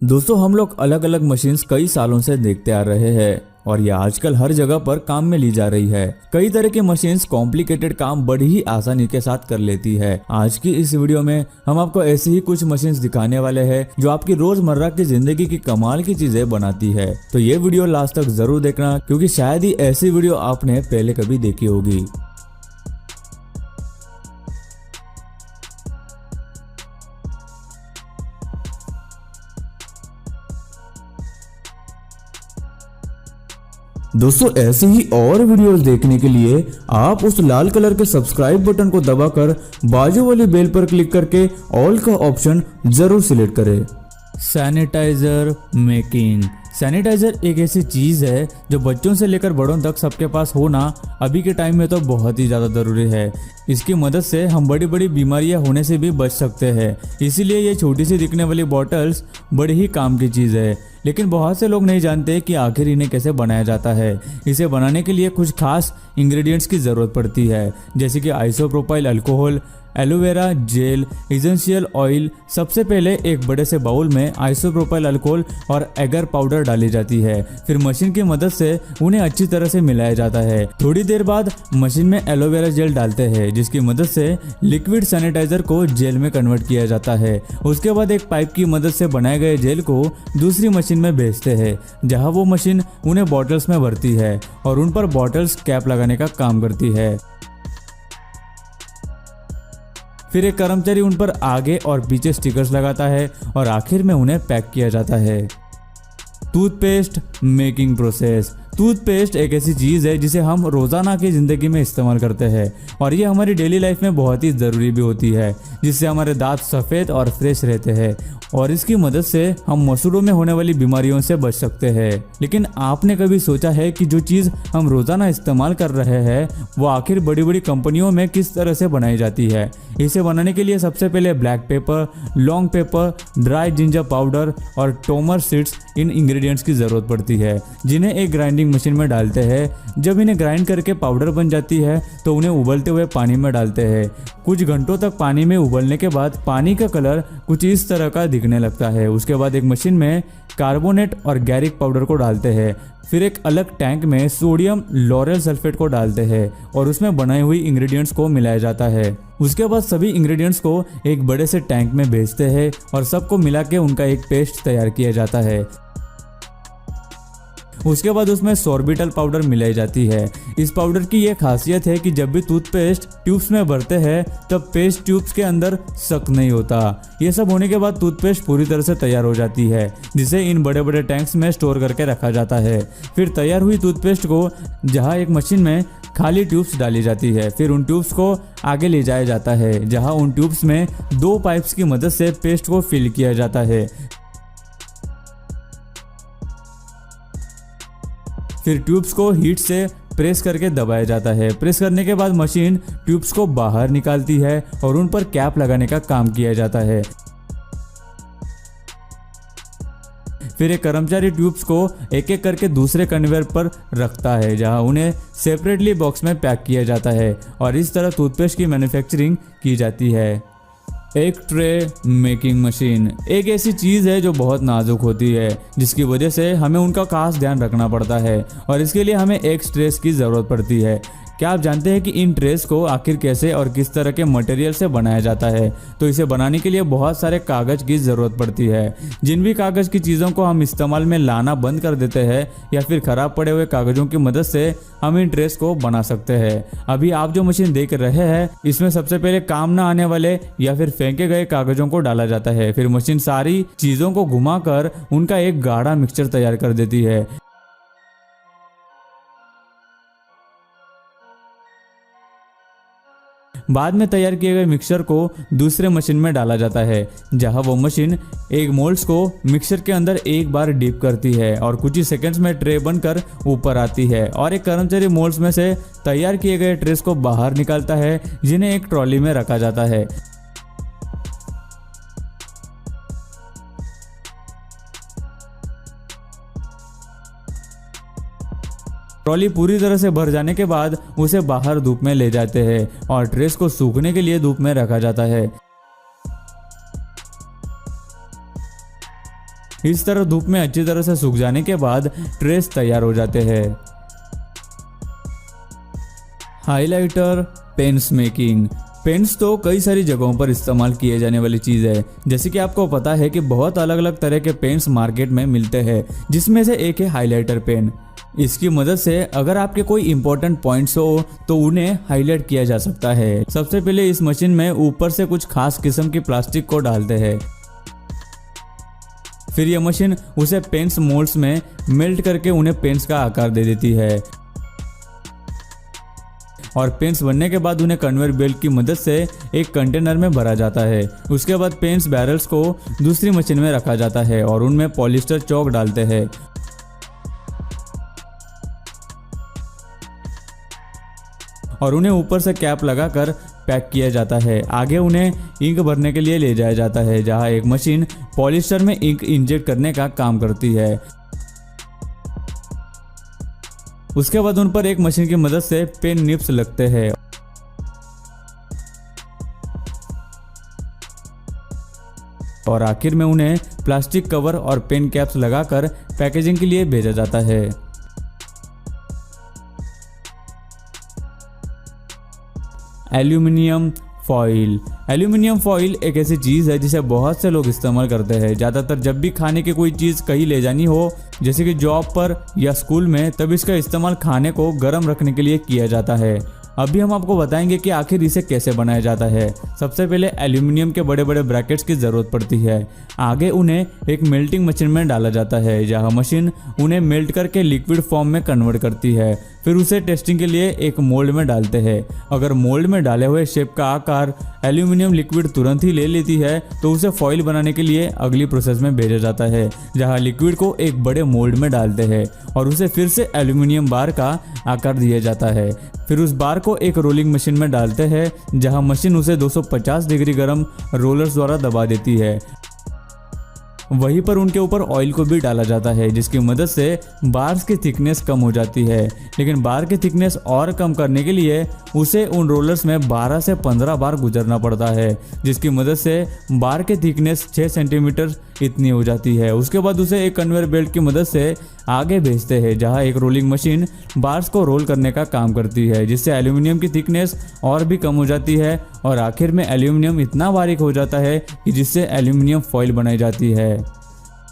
दोस्तों हम लोग अलग अलग मशीन्स कई सालों से देखते आ रहे हैं और ये आजकल हर जगह पर काम में ली जा रही है। कई तरह की मशीन्स कॉम्प्लिकेटेड काम बड़ी ही आसानी के साथ कर लेती है। आज की इस वीडियो में हम आपको ऐसी ही कुछ मशीन्स दिखाने वाले हैं जो आपकी रोजमर्रा की जिंदगी की कमाल की चीजें बनाती है। तो ये वीडियो लास्ट तक जरूर देखना क्योंकि शायद ही ऐसी वीडियो आपने पहले कभी देखी होगी। दोस्तों ऐसे ही और वीडियोस देखने के लिए आप उस लाल कलर के सब्सक्राइब बटन को दबाकर बाजू वाली बेल पर क्लिक करके ऑल का ऑप्शन जरूर सिलेक्ट करें। Sanitiser making. सैनिटाइजर एक ऐसी चीज है जो बच्चों से लेकर बड़ों तक सबके पास होना अभी के टाइम में तो बहुत ही ज्यादा जरूरी है। इसकी मदद से हम बड़ी बड़ी बीमारियां होने से भी बच सकते हैं। इसीलिए ये छोटी सी दिखने वाली बॉटल्स बड़ी ही काम की चीज है, लेकिन बहुत से लोग नहीं जानते कि आखिर इन्हें कैसे बनाया जाता है। इसे बनाने के लिए कुछ खास इंग्रेडिएंट्स की जरूरत पड़ती है, जैसे कि isopropyl alcohol, aloe vera gel, essential oil. सबसे पहले एक बड़े से बाउल में आइसोप्रोपाइल अल्कोहल और एगर पाउडर डाली जाती है। फिर मशीन की मदद से उन्हें अच्छी तरह से मिलाया जाता है। थोड़ी देर बाद मशीन में एलोवेरा जेल डालते हैं, जिसकी मदद से लिक्विड सैनिटाइजर को जेल में कन्वर्ट किया जाता है। उसके बाद एक पाइप की मदद से बनाए गए जेल को दूसरी मशीन में भेजते हैं, जहां वो मशीन उन्हें बॉटल्स में भरती है और उन पर बॉटल्स कैप लगाने का काम करती है। फिर एक कर्मचारी उन पर आगे और पीछे स्टिकर्स लगाता है और आखिर में उन्हें पैक किया जाता है। Toothpaste making process. टूथपेस्ट एक ऐसी चीज है जिसे हम रोजाना की जिंदगी में इस्तेमाल करते हैं और ये हमारी डेली लाइफ में बहुत ही जरूरी भी होती है, जिससे हमारे दांत सफेद और फ्रेश रहते हैं और इसकी मदद से हम मसूड़ों में होने वाली बीमारियों से बच सकते हैं। लेकिन आपने कभी सोचा है कि जो चीज हम रोजाना इस्तेमाल कर रहे हैं वो आखिर बड़ी बड़ी कंपनियों में किस तरह से बनाई जाती है? इसे बनाने के लिए सबसे पहले black pepper, long paper, dry ginger powder और टोमर सीड्स इन इंग्रेडिएंट्स की जरूरत पड़ती है, जिन्हें एक ग्राइंडिंग मशीन में डालते हैं। जब इन्हें ग्राइंड करके पाउडर बन जाती है तो उन्हें उबलते हुए पानी में डालते हैं। कुछ घंटों तक पानी में उबलने के बाद पानी का कलर कुछ इस तरह का दिखने लगता है। उसके बाद एक मशीन में कार्बोनेट और गैरिक पाउडर को डालते हैं। फिर एक अलग टैंक में सोडियम लॉरेल सल्फेट को डालते हैं और उसमें बनाई हुई इंग्रेडिएंट्स को मिलाया जाता है। उसके बाद सभी इंग्रेडिएंट्स को एक बड़े से टैंक में भेजते हैं और सबको मिला के उनका एक पेस्ट तैयार किया जाता है। उसके बाद उसमें सॉर्बिटल पाउडर मिलाई जाती है। इस पाउडर की यह खासियत है कि जब भी टूथपेस्ट ट्यूब्स में भरते हैं तब पेस्ट ट्यूब्स के अंदर सक नहीं होता। ये सब होने के बाद टूथपेस्ट पूरी तरह से तैयार हो जाती है, जिसे इन बड़े बड़े टैंक्स में स्टोर करके रखा जाता है। फिर तैयार हुई टूथपेस्ट को जहाँ एक मशीन में खाली ट्यूब्स डाली जाती है, फिर उन ट्यूब्स को आगे ले जाया जाता है, जहाँ उन ट्यूब्स में 2 पाइप्स की मदद से पेस्ट को फिल किया जाता है। फिर ट्यूब्स को हीट से प्रेस करके दबाया जाता है। प्रेस करने के बाद मशीन ट्यूब्स को बाहर निकालती है और उन पर कैप लगाने का काम किया जाता है। फिर एक कर्मचारी ट्यूब्स को एक एक करके दूसरे कन्वेयर पर रखता है, जहां उन्हें सेपरेटली बॉक्स में पैक किया जाता है और इस तरह टूथपेस्ट की मैन्युफैक्चरिंग की जाती है। एक ट्रे मेकिंग मशीन एक ऐसी चीज है जो बहुत नाजुक होती है, जिसकी वजह से हमें उनका खास ध्यान रखना पड़ता है और इसके लिए हमें एक ट्रेस की जरूरत पड़ती है। क्या आप जानते हैं कि इन ट्रेस को आखिर कैसे और किस तरह के मटेरियल से बनाया जाता है? तो इसे बनाने के लिए बहुत सारे कागज की जरूरत पड़ती है। जिन भी कागज की चीज़ों को हम इस्तेमाल में लाना बंद कर देते हैं या फिर खराब पड़े हुए कागजों की मदद से हम इन ट्रेस को बना सकते हैं। अभी आप जो मशीन देख रहे हैं इसमें सबसे पहले काम न आने वाले या फिर फेंके गए कागजों को डाला जाता है। फिर मशीन सारी चीज़ों को घुमाकर उनका एक गाढ़ा मिक्सचर तैयार कर देती है। बाद में तैयार किए गए मिक्सचर को दूसरे मशीन में डाला जाता है, जहां वो मशीन एक मोल्ड्स को मिक्सचर के अंदर एक बार डीप करती है और कुछ ही सेकंड्स में ट्रे बनकर ऊपर आती है और एक कर्मचारी मोल्ड्स में से तैयार किए गए ट्रेस को बाहर निकालता है, जिन्हें एक ट्रॉली में रखा जाता है। ट्रॉली पूरी तरह से भर जाने के बाद उसे बाहर धूप में ले जाते हैं और ट्रेस को सूखने के लिए धूप में रखा जाता है। इस तरह धूप में अच्छी तरह से सूख जाने के बाद ट्रेस तैयार हो जाते हैं। Highlighter pens making. पेन्स तो कई सारी जगहों पर इस्तेमाल किए जाने वाली चीज़ है। जैसे कि आपको पता है कि बहुत अलग अलग तरह के पेन्स मार्केट में मिलते हैं, जिसमें से एक है हाइलाइटर पेन। इसकी मदद से अगर आपके कोई इंपॉर्टेंट पॉइंट्स हो तो उन्हें हाईलाइट किया जा सकता है। सबसे पहले इस मशीन में ऊपर से कुछ खास किस्म की प्लास्टिक को डालते हैं। फिर यह मशीन उसे पेन्स मोल्ड्स में मेल्ट करके उन्हें पेन्स का आकार दे देती है और पेन्स बनने के बाद उन्हें कन्वेयर बेल्ट की मदद से एक कंटेनर में भरा जाता है। उसके बाद पेन्स बैरल्स को दूसरी मशीन में रखा जाता है और उनमें पॉलिस्टर चौक डालते हैं। और उन्हें ऊपर से कैप लगाकर पैक किया जाता है। आगे उन्हें इंक भरने के लिए ले जाया जाता है, जहां एक मशीन पॉलिस्टर में इंक इंजेक्ट करने का काम करती है। उसके बाद उन पर एक मशीन की मदद से पेन निप्स लगते हैं और आखिर में उन्हें प्लास्टिक कवर और पेन कैप्स लगाकर पैकेजिंग के लिए भेजा जाता है। Aluminium foil. एल्यूमिनियम फॉइल एक ऐसी चीज़ है जिसे बहुत से लोग इस्तेमाल करते हैं। ज़्यादातर जब भी खाने की कोई चीज़ कहीं ले जानी हो, जैसे कि जॉब पर या स्कूल में, तब इसका इस्तेमाल खाने को गर्म रखने के लिए किया जाता है। अभी हम आपको बताएंगे कि आखिर इसे कैसे बनाया जाता है। सबसे पहले एल्यूमिनियम के बड़े बड़े ब्रैकेट्स की ज़रूरत पड़ती है। आगे उन्हें एक मेल्टिंग मशीन में डाला जाता है, जहां मशीन उन्हें मेल्ट करके लिक्विड फॉर्म में कन्वर्ट करती है। फिर उसे टेस्टिंग के लिए एक मोल्ड में डालते हैं। अगर मोल्ड में डाले हुए शेप का आकार एल्यूमिनियम लिक्विड तुरंत ही ले लेती है तो उसे फॉइल बनाने के लिए अगली प्रोसेस में भेजा जाता है, जहां लिक्विड को एक बड़े मोल्ड में डालते हैं और उसे फिर से एल्यूमिनियम बार का आकार दिया जाता है। फिर उस बार को एक रोलिंग मशीन में डालते हैं, जहां मशीन उसे 250 डिग्री गर्म रोलर्स द्वारा दबा देती है। वहीं पर उनके ऊपर ऑयल को भी डाला जाता है, जिसकी मदद से बार्स की थिकनेस कम हो जाती है। लेकिन बार की थिकनेस और कम करने के लिए उसे उन रोलर्स में 12 से 15 बार गुजरना पड़ता है, जिसकी मदद से बार की थिकनेस 6 सेंटीमीटर इतनी हो जाती है। उसके बाद उसे एक कन्वेयर बेल्ट की मदद से आगे भेजते हैं, जहां एक रोलिंग मशीन बार्स को रोल करने का काम करती है, जिससे एल्यूमिनियम की थिकनेस और भी कम हो जाती है और आखिर में एल्यूमिनियम इतना बारीक हो जाता है कि जिससे एल्यूमिनियम फॉइल बनाई जाती है।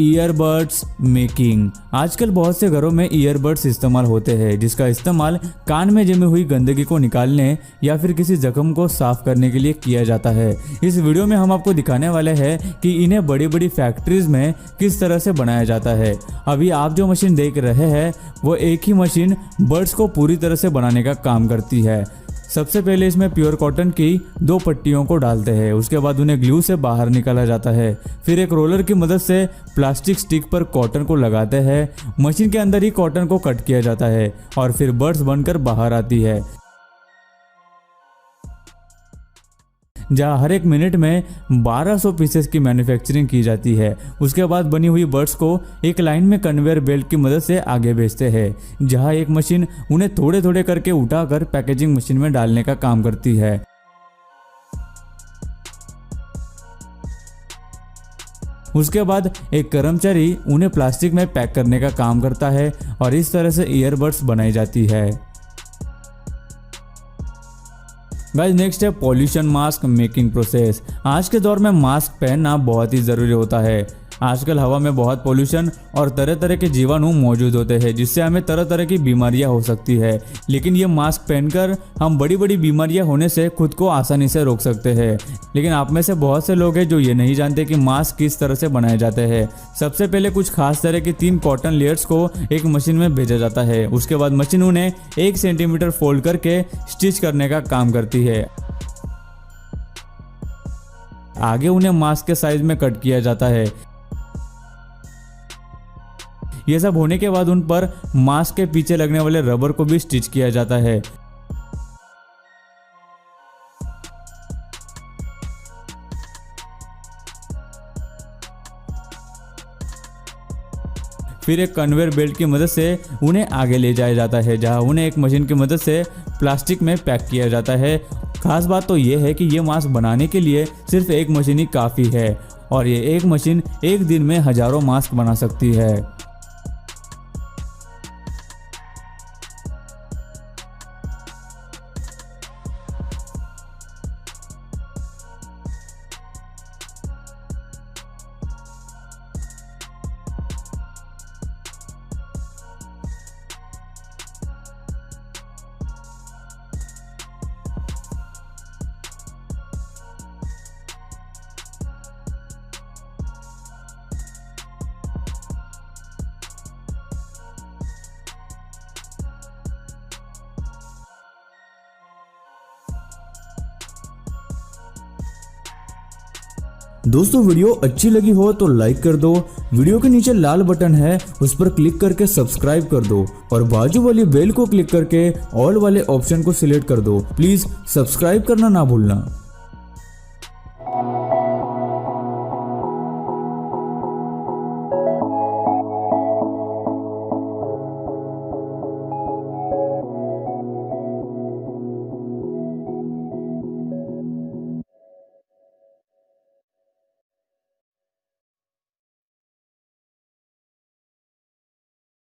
Earbuds making. आजकल बहुत से घरों में ईयरबड्स इस्तेमाल होते हैं, जिसका इस्तेमाल कान में जमी हुई गंदगी को निकालने या फिर किसी जख्म को साफ करने के लिए किया जाता है। इस वीडियो में हम आपको दिखाने वाले हैं कि इन्हें बड़ी बड़ी फैक्ट्रीज में किस तरह से बनाया जाता है। अभी आप जो मशीन देख रहे हैं वो एक ही मशीन बर्ड्स को पूरी तरह से बनाने का काम करती है। सबसे पहले इसमें प्योर कॉटन की 2 पट्टियों को डालते हैं। उसके बाद उन्हें ग्लू से बाहर निकाला जाता है। फिर एक रोलर की मदद से प्लास्टिक स्टिक पर कॉटन को लगाते हैं। मशीन के अंदर ही कॉटन को कट किया जाता है और फिर बर्ड्स बनकर बाहर आती है, जहां हर एक मिनट में 1200 पीसेस की मैन्युफैक्चरिंग की जाती है। उसके बाद बनी हुई बर्ड्स को एक लाइन में कन्वेयर बेल्ट की मदद से आगे भेजते हैं, जहां एक मशीन उन्हें थोड़े थोड़े करके उठाकर पैकेजिंग मशीन में डालने का काम करती है। उसके बाद एक कर्मचारी उन्हें प्लास्टिक में पैक करने का काम करता है और इस तरह से ईयरबड्स बनाई जाती है। गाइस, नेक्स्ट है पॉल्यूशन मास्क मेकिंग प्रोसेस। आज के दौर में मास्क पहनना बहुत ही ज़रूरी होता है। आजकल हवा में बहुत पोल्यूशन और तरह तरह के जीवाणु मौजूद होते हैं, जिससे हमें तरह तरह की बीमारियां हो सकती है। लेकिन ये मास्क पहनकर हम बड़ी बड़ी बीमारियां होने से खुद को आसानी से रोक सकते हैं। लेकिन आप में से बहुत से लोग हैं जो ये नहीं जानते कि मास्क किस तरह से बनाए जाते हैं। सबसे पहले कुछ खास तरह की 3 कॉटन लेयर्स को एक मशीन में भेजा जाता है। उसके बाद मशीन उन्हें 1 सेंटीमीटर फोल्ड करके स्टिच करने का काम करती है। आगे उन्हें मास्क के साइज में कट किया जाता है। यह सब होने के बाद उन पर मास्क के पीछे लगने वाले रबर को भी स्टिच किया जाता है। फिर एक कन्वेयर बेल्ट की मदद से उन्हें आगे ले जाया जाता है, जहां उन्हें एक मशीन की मदद से प्लास्टिक में पैक किया जाता है। खास बात तो यह है कि ये मास्क बनाने के लिए सिर्फ एक मशीन ही काफ़ी है और ये एक मशीन एक दिन में हजारों मास्क बना सकती है। दोस्तों वीडियो अच्छी लगी हो तो लाइक कर दो, वीडियो के नीचे लाल बटन है उस पर क्लिक करके सब्सक्राइब कर दो और बाजू वाली बेल को क्लिक करके ऑल वाले ऑप्शन को सिलेक्ट कर दो। प्लीज सब्सक्राइब करना ना भूलना।